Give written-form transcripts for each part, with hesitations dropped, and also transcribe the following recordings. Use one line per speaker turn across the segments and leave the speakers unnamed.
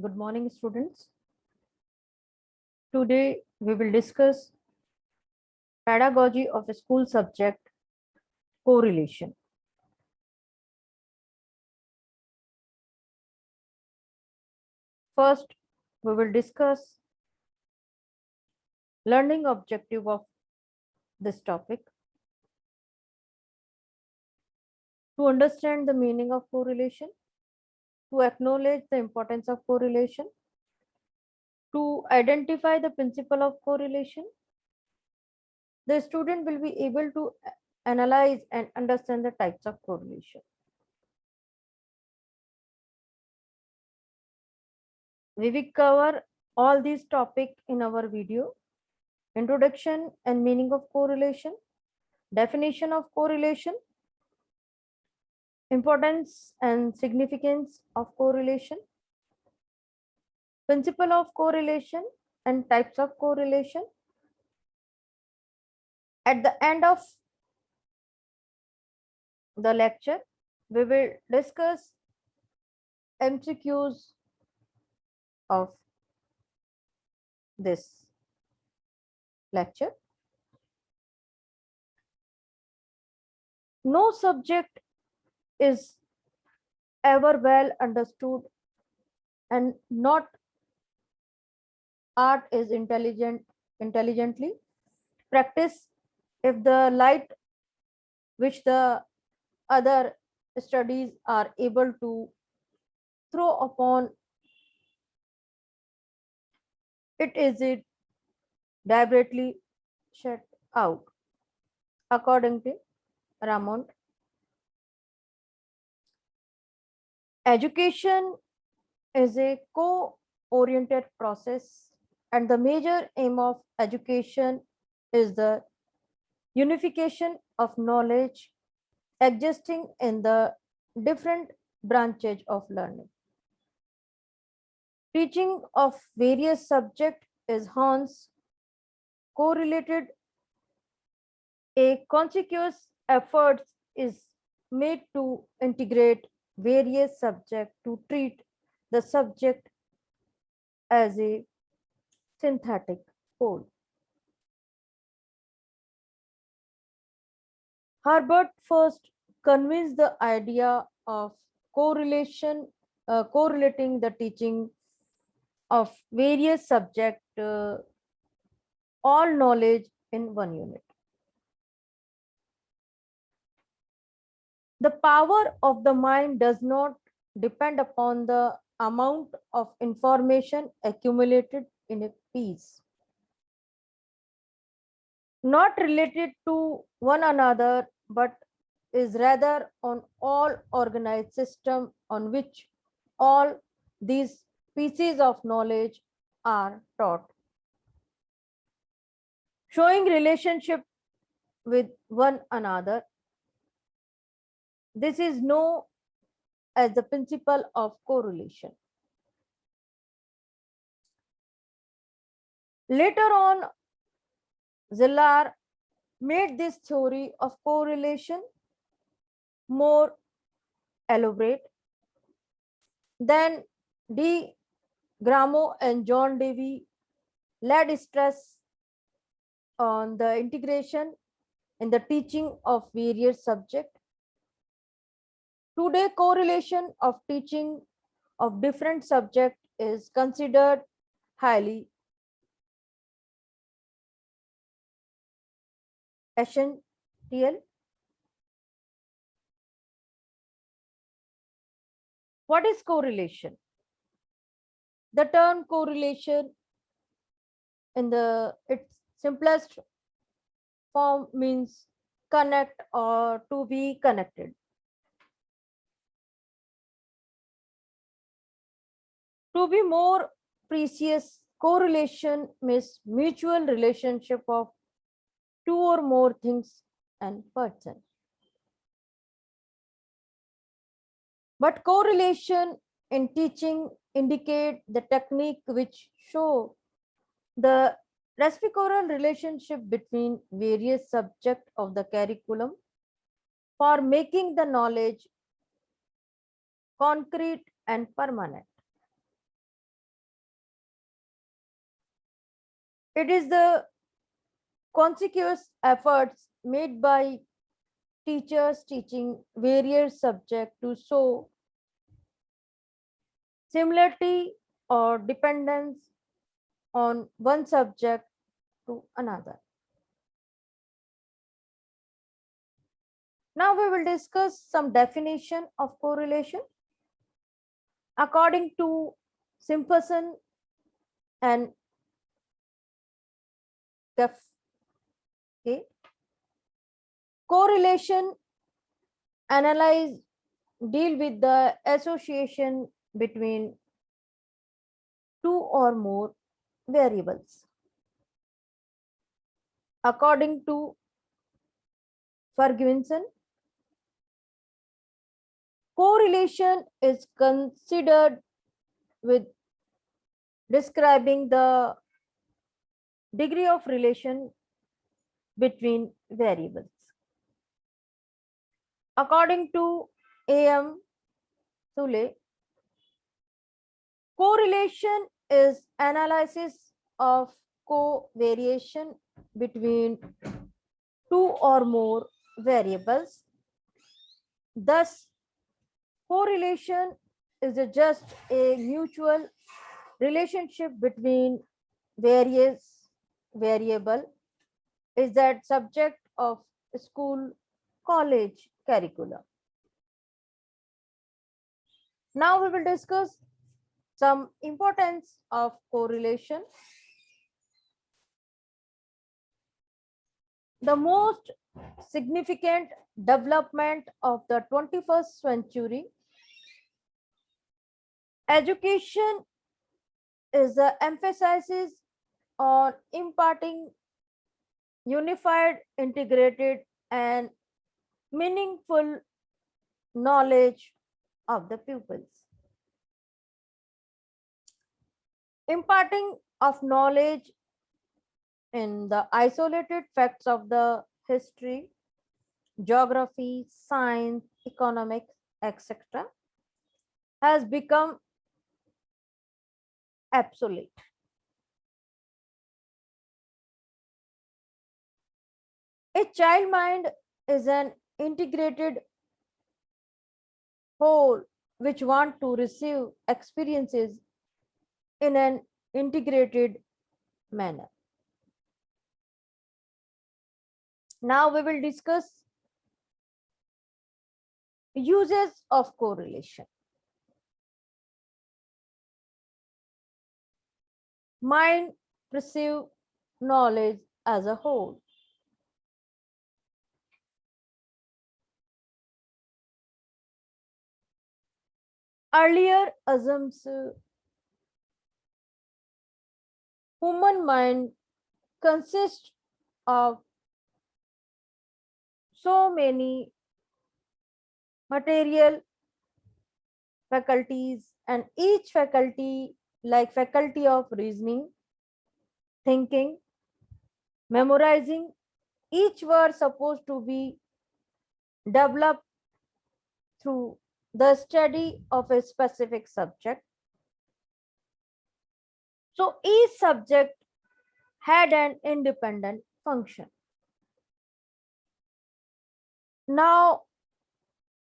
Good morning, students. Today we will discuss pedagogy of a school subject correlation. First, we will discuss learning objective of this topic. To understand the meaning of correlation, to acknowledge the importance of correlation, to identify the principle of correlation, the student will be able to analyze and understand the types of correlation. We will cover all these topics in our video. Introduction and meaning of correlation, definition of correlation, importance and significance of correlation, principle of correlation and types of correlation. At the end of the lecture, we will discuss MCQs of this lecture. No subject is ever well understood and not art is intelligently practiced if the light which the other studies are able to throw upon it deliberately shut out, according to Ramond. Education is a co-oriented process, and the major aim of education is the unification of knowledge existing in the different branches of learning. Teaching of various subjects is hence correlated. A conscious effort is made to integrate various subjects to treat the subject as a synthetic whole. Herbert first convinced the idea of correlating the teaching of various subjects, all knowledge in one unit. The power of the mind does not depend upon the amount of information accumulated in a piece, not related to one another, but is rather on all organized system on which all these pieces of knowledge are taught, showing relationship with one another. This is known as the principle of correlation. Later on, Zillar made this theory of correlation more elaborate. Then D. Gramo and John Dewey laid stress on the integration in the teaching of various subjects. Today, correlation of teaching of different subjects is considered highly essential. What is correlation? The term correlation in its simplest form means connect or to be connected. To be more precise, correlation means mutual relationship of two or more things and person. But correlation in teaching indicate the technique which show the reciprocal relationship between various subjects of the curriculum for making the knowledge concrete and permanent. It is the consequous efforts made by teachers teaching various subjects to show similarity or dependence on one subject to another. Now we will discuss some definition of correlation. According to Simpson and Duff, okay, correlation analyze deal with the association between two or more variables. According to Ferguson, correlation is considered with describing the degree of relation between variables. According to A.M. Sule, correlation is analysis of covariation between two or more variables. Thus, correlation is just a mutual relationship between various variable is that subject of school college curriculum. Now we will discuss some importance of correlation. The most significant development of the 21st century education is the emphasis on imparting unified, integrated, and meaningful knowledge of the pupils. Imparting of knowledge in the isolated facts of the history, geography, science, economics, etc., has become obsolete. A child mind is an integrated whole which want to receive experiences in an integrated manner. Now we will discuss uses of correlation. Mind perceive knowledge as a whole. Earlier assumes human mind consists of so many material faculties, and each faculty, like faculty of reasoning, thinking, memorizing, each were supposed to be developed through the study of a specific subject. So each subject had an independent function. Now,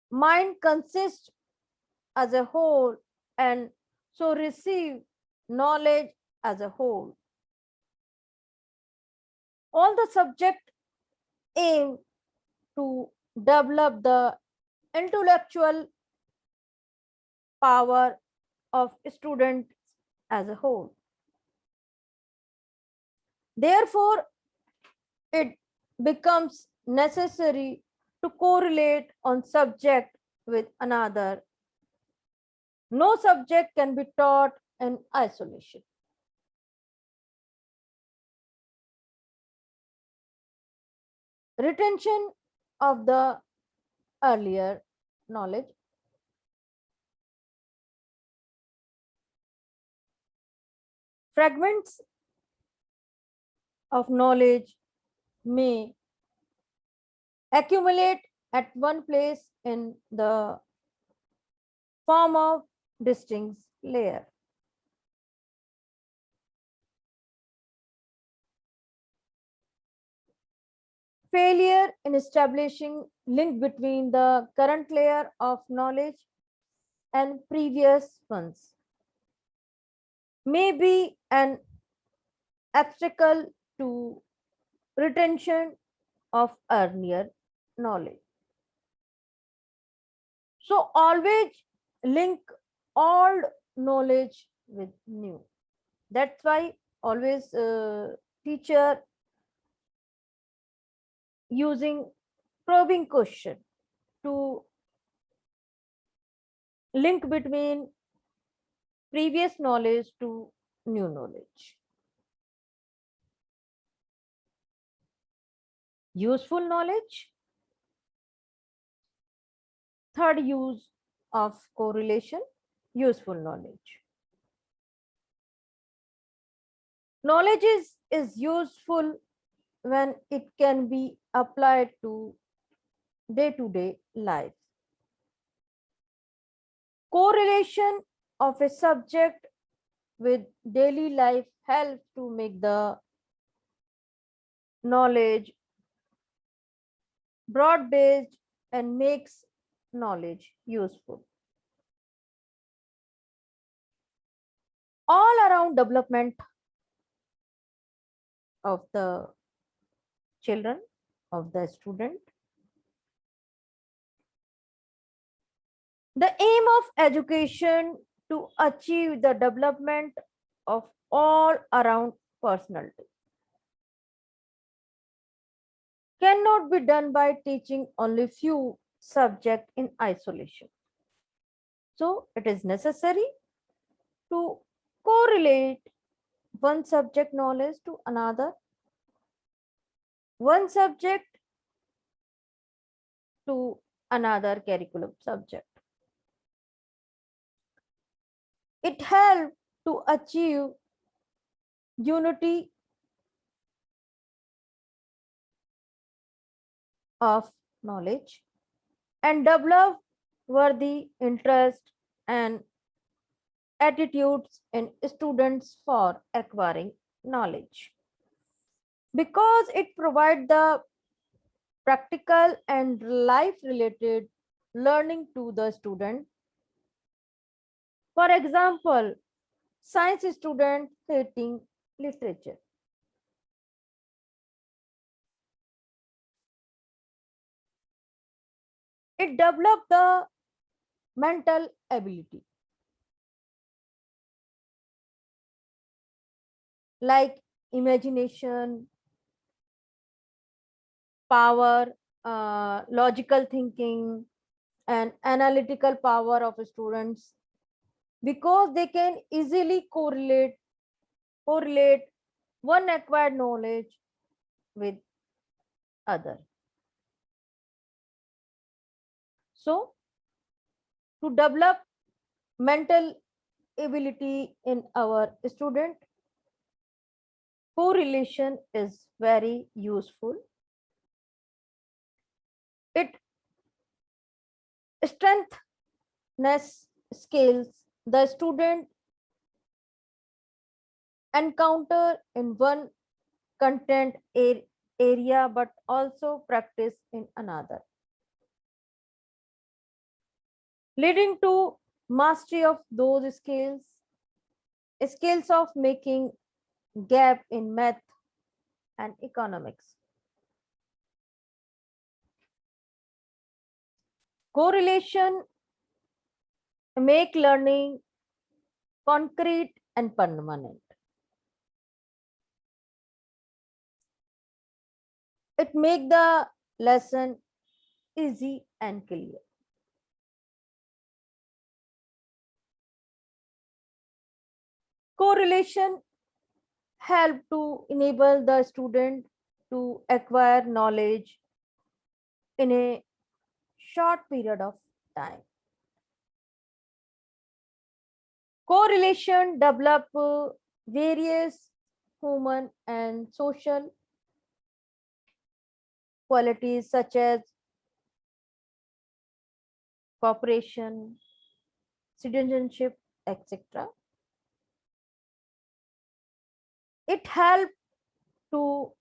mind consists as a whole and so receive knowledge as a whole. All the subject aim to develop the intellectual power of students as a whole. Therefore, it becomes necessary to correlate on subject with another. No subject can be taught in isolation. Retention of the earlier knowledge. Fragments of knowledge may accumulate at one place in the form of distinct layer. failure in establishing link between the current layer of knowledge and previous ones may be an obstacle to retention of earlier knowledge. So always link old knowledge with new. That's why always teacher using probing question to link between previous knowledge to new knowledge. Useful knowledge. Third use of correlation, useful knowledge. Knowledge is useful when it can be applied to day-to-day life. Correlation of a subject with daily life helps to make the knowledge broad-based and makes knowledge useful. All around development of the children, of the student. The aim of education to achieve the development of all around personality cannot be done by teaching only few subjects in isolation. So it is necessary to correlate one subject knowledge to another, one subject to another curriculum subject. It helps to achieve unity of knowledge and develop worthy interest and attitudes in students for acquiring knowledge. Because it provides the practical and life related learning to the student. For example, science student hating literature. It develops the mental ability like imagination, power, logical thinking, and analytical power of students because they can easily correlate one acquired knowledge with other. So to develop mental ability in our student, correlation is very useful. It strengthens skills the student encounter in one content area but also practice in another, leading to mastery of those skills of making gap in math and economics. Correlation make learning concrete and permanent. It make the lesson easy and clear. Correlation help to enable the student to acquire knowledge in a short period of time. Correlation develop various human and social qualities such as cooperation, citizenship, etc. It helps to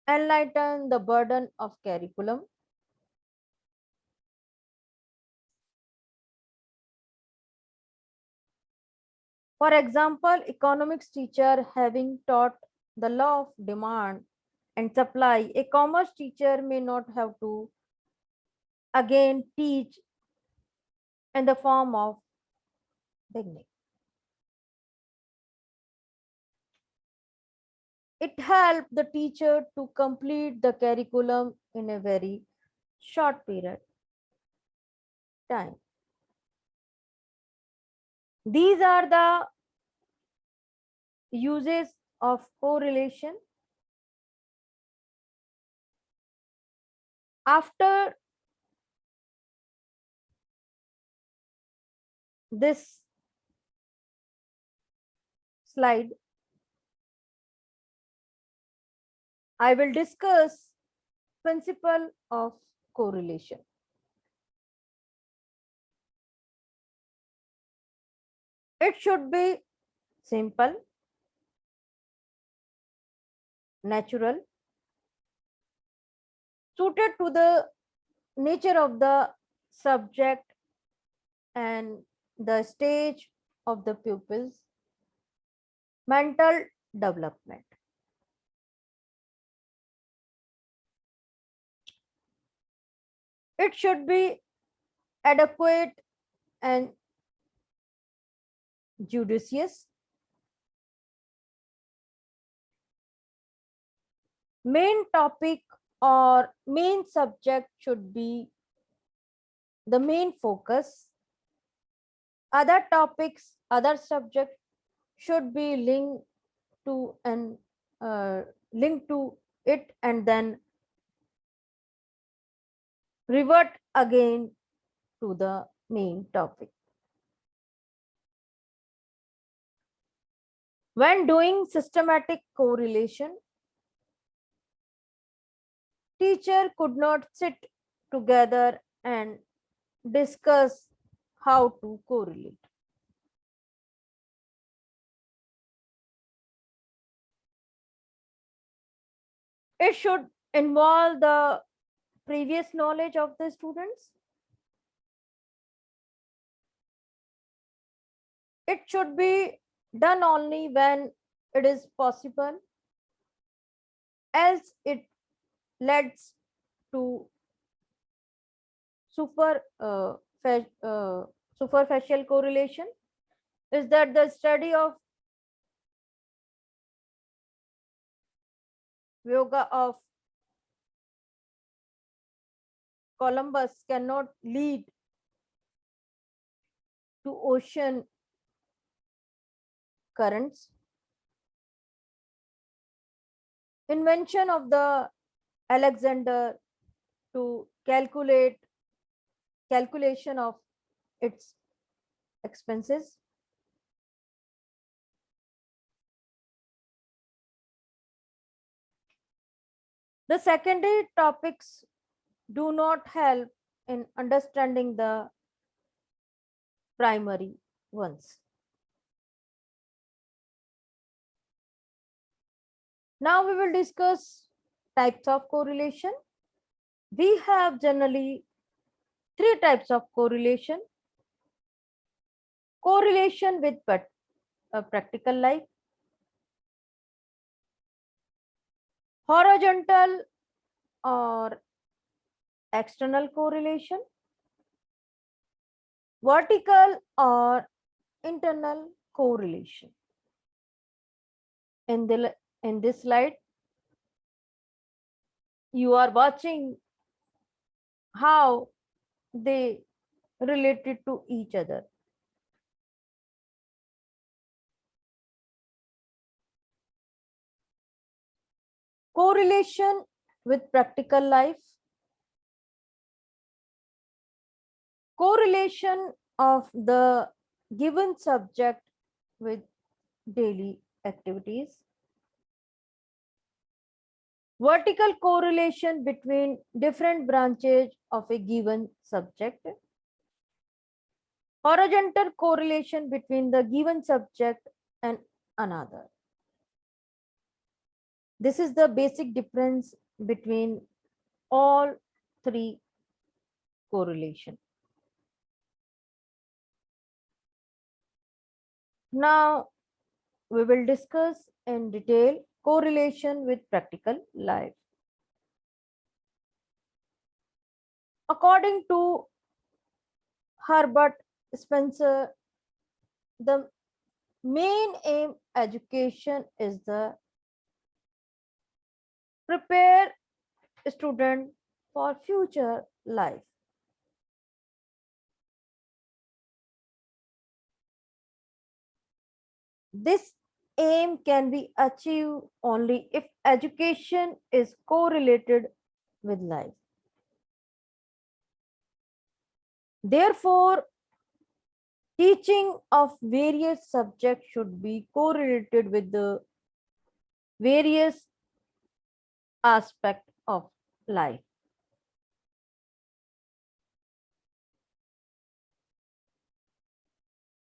enlighten the burden of curriculum. For example, economics teacher having taught the law of demand and supply, a commerce teacher may not have to again teach in the form of beginning. It helped the teacher to complete the curriculum in a very short period time. These are the uses of correlation. After this slide, I will discuss principle of correlation. It should be simple, natural, suited to the nature of the subject and the stage of the pupil's mental development. It should be adequate and judicious. Main topic or main subject should be the main focus. Other topics, other subjects should be linked to and linked to it and then revert again to the main topic. When doing systematic correlation, teacher could not sit together and discuss how to correlate. It should involve the previous knowledge of the students. It should be done only when it is possible, else it leads to superficial correlation, is that the study of yoga of Columbus cannot lead to ocean currents. Invention of the Alexander to calculation of its expenses. The secondary topics do not help in understanding the primary ones. Now we will discuss types of correlation. We have generally three types of correlation. Correlation with practical life, horizontal or external correlation, vertical or internal correlation. In this slide, you are watching how they related to each other. Correlation with practical life, correlation of the given subject with daily activities, vertical correlation between different branches of a given subject, horizontal correlation between the given subject and another. This is the basic difference between all three correlation. Now we will discuss in detail correlation with practical life. According to Herbert Spencer, the main aim education is the prepare student for future life. This aim can be achieved only if education is correlated with life. Therefore, teaching of various subjects should be correlated with the various aspects of life.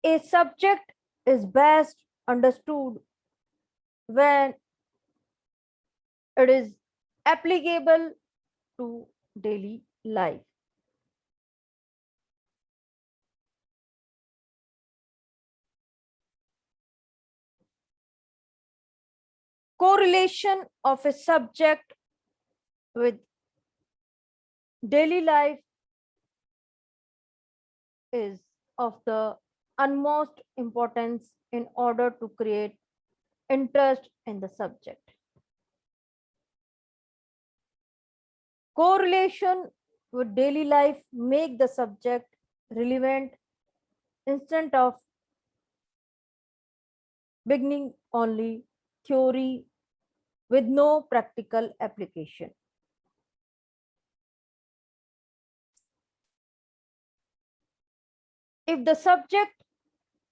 A subject is best understood when it is applicable to daily life. Correlation of a subject with daily life is of the utmost importance in order to create interest in the subject. Correlation with daily life make the subject relevant instead of beginning only theory with no practical application. If the subject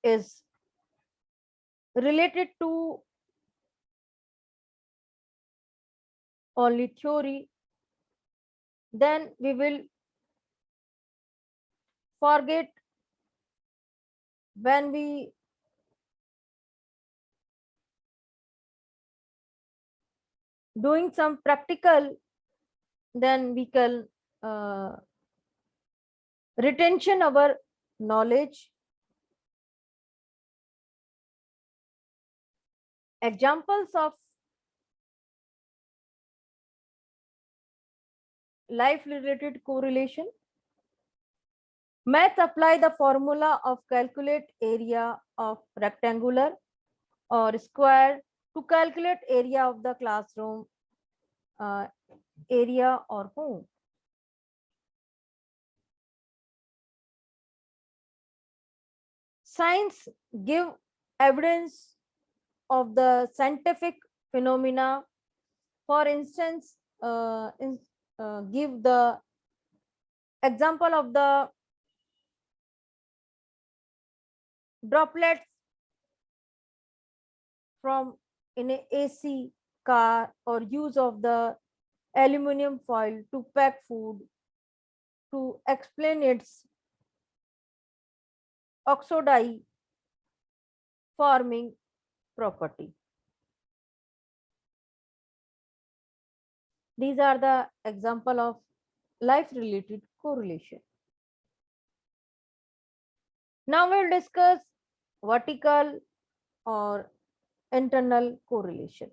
is related to only theory, then we will forget when we doing some practical, then we can retention our knowledge. Examples of life related correlation. Math apply the formula of calculate area of rectangular or square to calculate area of the classroom area or home. Science give evidence of the scientific phenomena. For instance, give the example of the droplets from in a AC car or use of the aluminum foil to pack food to explain its oxidized forming property. These are the example of life related correlation. Now we'll discuss vertical or internal correlation.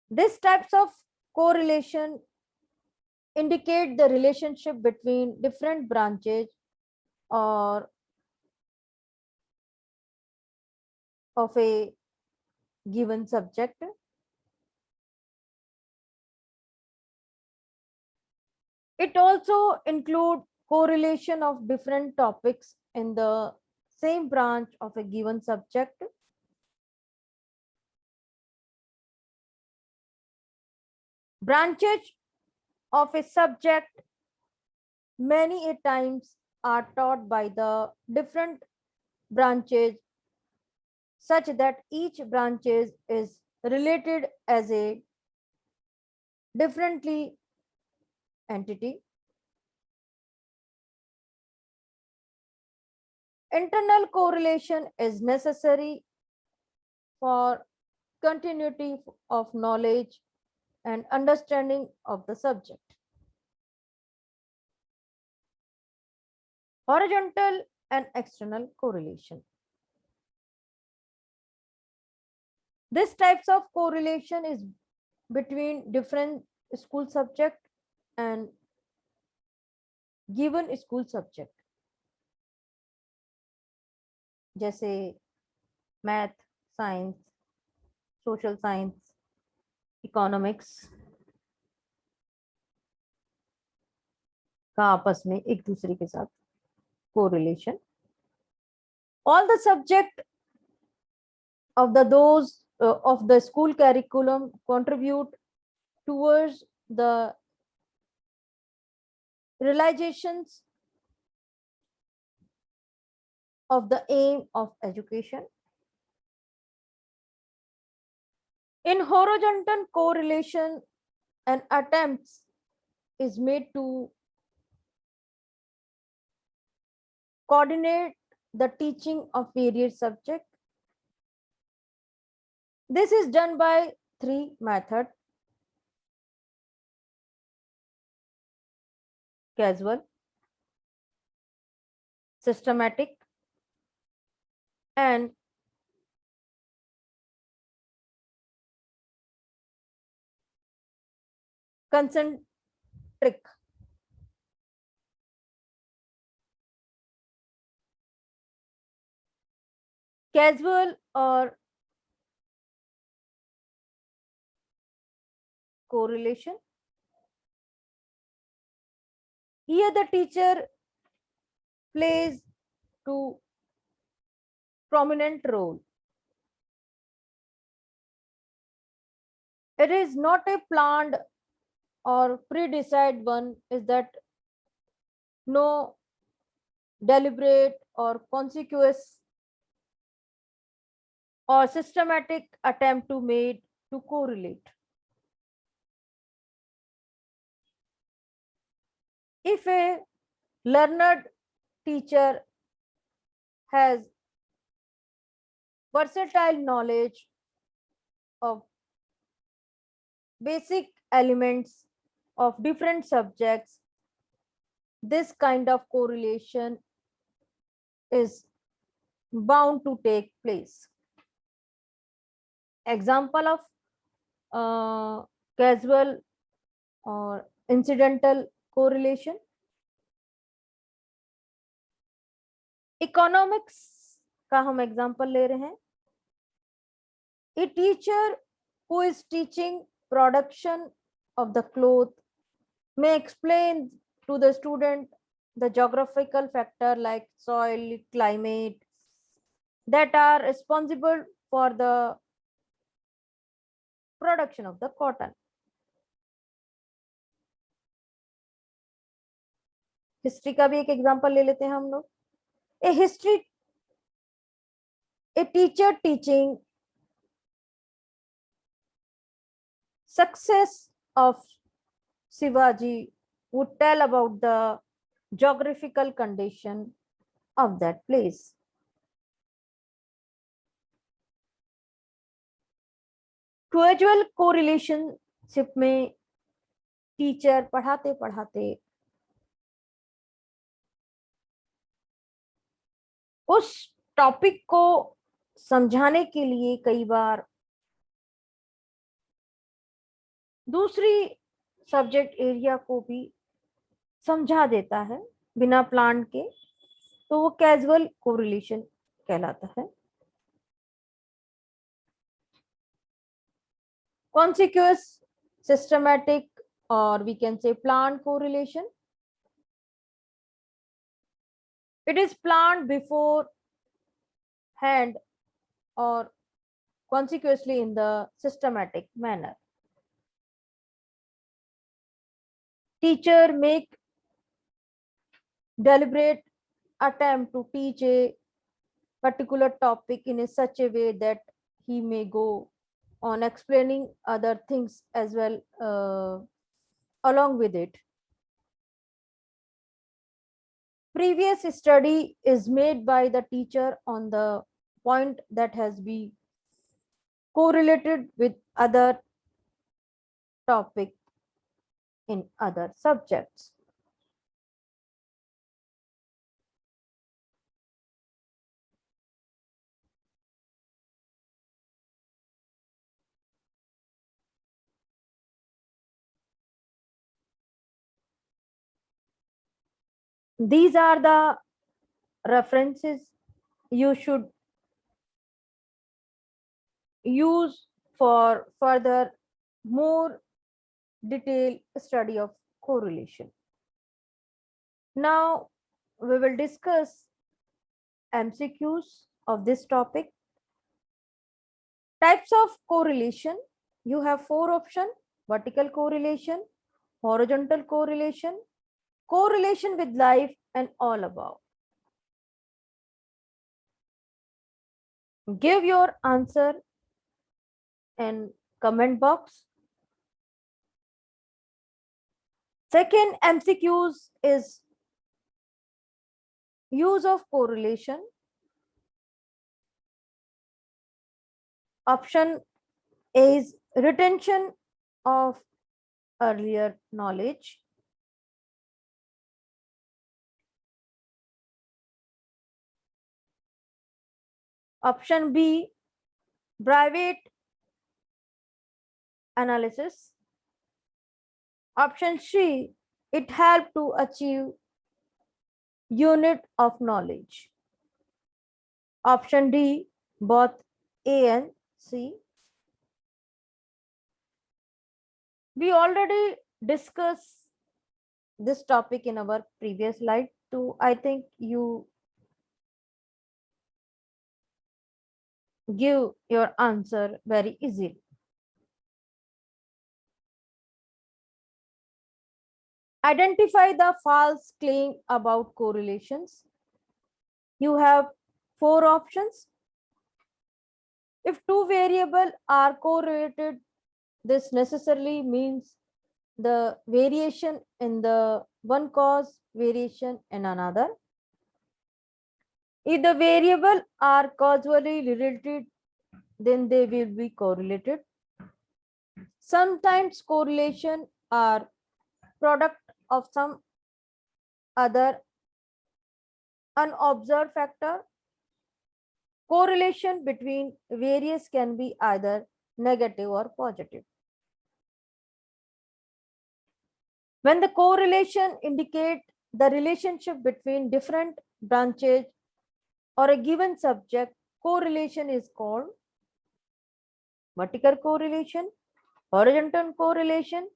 These types of correlation indicate the relationship between different branches or of a given subject. It also includes correlation of different topics in the same branch of a given subject. Branches of a subject many a times are taught by the different branches such that each branches is related as a differently entity. Internal correlation is necessary for continuity of knowledge and understanding of the subject. Horizontal and external correlation. This types of correlation is between different school subject and given school subject, जैसे math, science, social science, economics का आपस में एक दूसरे के साथ correlation. All the subject of those of the school curriculum contribute towards the realizations of the aim of education. In horizontal correlation, an attempt is made to coordinate the teaching of various subjects. This is done by three methods: casual, systematic, and concentric. Casual or correlation. Here the teacher plays to prominent role. It is not a planned or pre-decided one, is that no deliberate or conspicuous or systematic attempt to made to correlate. If a learned teacher has versatile knowledge of basic elements of different subjects, this kind of correlation is bound to take place. Example of casual or incidental correlation. Economics का हम example ले रहे हैं. A teacher who is teaching production of the cloth may explain to the student the geographical factor like soil, climate that are responsible for the production of the cotton. History का भी एक example ले लेते हैं हम लोग. A teacher teaching success of Shivaji would tell about the geographical condition of that place. Causal correlationship में teacher पढ़ाते पढ़ाते उस टॉपिक को समझाने के लिए कई बार दूसरी सब्जेक्ट एरिया को भी समझा देता है बिना प्लान के, तो वो कैजुअल कोरिलेशन कहलाता है. Conspicuous, systematic, or we can say planned correlation. It is planned before hand or consequently in the systematic manner. Teacher make deliberate attempt to teach a particular topic in a such a way that he may go on explaining other things as well along with it. Previous study is made by the teacher on the point that has been correlated with other topic in other subjects. These are the references you should use for further more detailed study of correlation. Now we will discuss MCQs of this topic. Types of correlation. You have four options: vertical correlation, horizontal correlation, correlation with life, and all above. Give your answer in comment box. Second MCQs is use of correlation. Option A is retention of earlier knowledge. Option B, private analysis. Option C, it helped to achieve unit of knowledge. Option D, both A and C. We already discussed this topic in our previous slide too. I think you give your answer very easily. Identify the false claim about correlations. You have four options. If two variables are correlated, this necessarily means the variation in the one cause variation in another. If the variables are causally related, then they will be correlated. Sometimes correlation are product of some other unobserved factor. Correlation between various can be either negative or positive. When the correlation indicate the relationship between different branches or a given subject, correlation is called vertical correlation, horizontal correlation,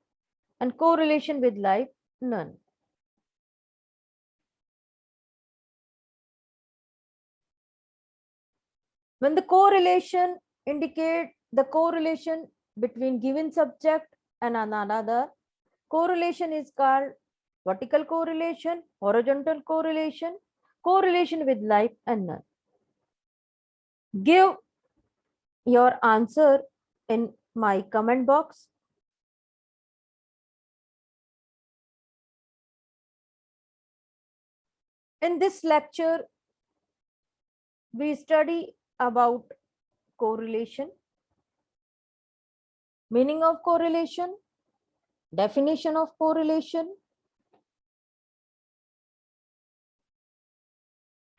and correlation with life, none. When the correlation indicate the correlation between given subject and another, correlation is called vertical correlation, horizontal correlation, correlation with life, and none. Give your answer in my comment box. In this lecture, we study about correlation, meaning of correlation, definition of correlation,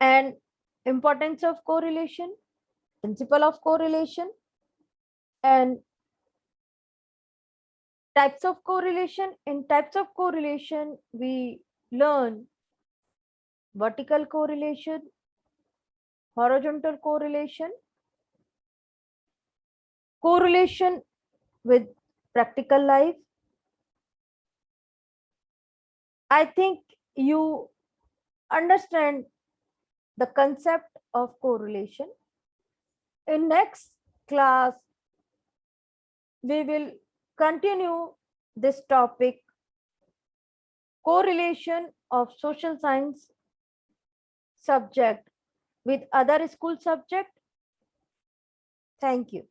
and importance of correlation, principle of correlation, and types of correlation. In types of correlation, we learn vertical correlation, horizontal correlation, correlation with practical life. I think you understand the concept of correlation. In next class, we will continue this topic, correlation of social science subject with other school subject. Thank you.